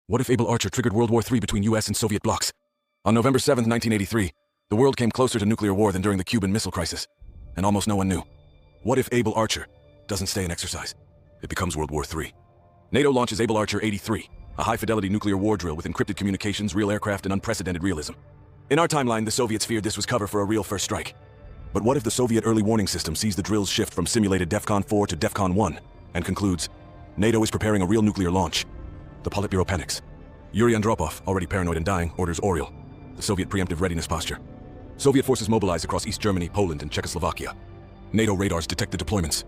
What if Able Archer triggered World War III between US and Soviet blocs? On November 7, 1983, the world came closer to nuclear war than during the Cuban Missile Crisis, and almost no one knew. What if Able Archer doesn't stay an exercise? It becomes World War III. NATO launches Able Archer 83, a high-fidelity nuclear war drill with encrypted communications, real aircraft, and unprecedented realism. In our timeline, the Soviets feared this was cover for a real first strike. But what if the Soviet early warning system sees the drill's shift from simulated DEFCON 4 to DEFCON 1 and concludes, NATO is preparing a real nuclear launch? The Politburo panics. Yuri Andropov, already paranoid and dying, orders Oriel, the Soviet preemptive readiness posture. Soviet forces mobilize across East Germany, Poland, and Czechoslovakia. NATO radars detect the deployments.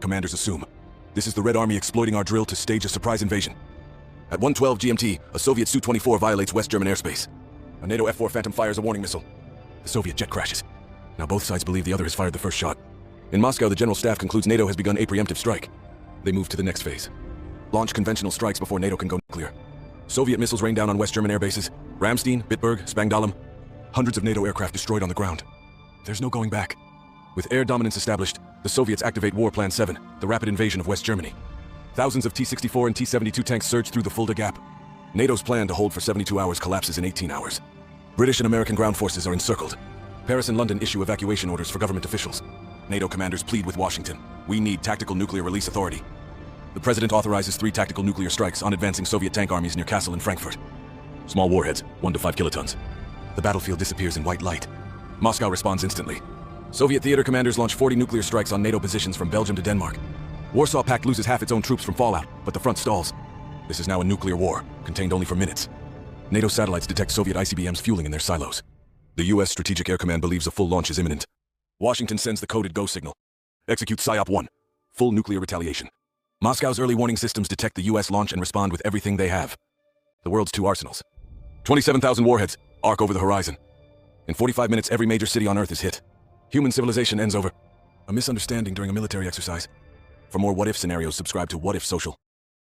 Commanders assume, this is the Red Army exploiting our drill to stage a surprise invasion. At 1:12 GMT, a Soviet Su-24 violates West German airspace. A NATO F-4 Phantom fires a warning missile. The Soviet jet crashes. Now both sides believe the other has fired the first shot. In Moscow, the General Staff concludes NATO has begun a preemptive strike. They move to the next phase. Launch conventional strikes before NATO can go nuclear. Soviet missiles rain down on West German air bases. Ramstein, Bitburg, Spangdahlem. Hundreds of NATO aircraft destroyed on the ground. There's no going back. With air dominance established, the Soviets activate War Plan 7, the rapid invasion of West Germany. Thousands of T-64 and T-72 tanks surge through the Fulda Gap. NATO's plan to hold for 72 hours collapses in 18 hours. British and American ground forces are encircled. Paris and London issue evacuation orders for government officials. NATO commanders plead with Washington. We need tactical nuclear release authority. The president authorizes 3 tactical nuclear strikes on advancing Soviet tank armies near Kassel and Frankfurt. Small warheads, 1 to 5 kilotons. The battlefield disappears in white light. Moscow responds instantly. Soviet theater commanders launch 40 nuclear strikes on NATO positions from Belgium to Denmark. Warsaw Pact loses half its own troops from fallout, but the front stalls. This is now a nuclear war, contained only for minutes. NATO satellites detect Soviet ICBMs fueling in their silos. The US Strategic Air Command believes a full launch is imminent. Washington sends the coded go signal. Execute PSYOP 1. Full nuclear retaliation. Moscow's early warning systems detect the US launch and respond with everything they have. The world's 2 arsenals. 27,000 warheads, arc over the horizon. In 45 minutes, every major city on Earth is hit. Human civilization ends over a misunderstanding during a military exercise. For more what-if scenarios, subscribe to What If Social.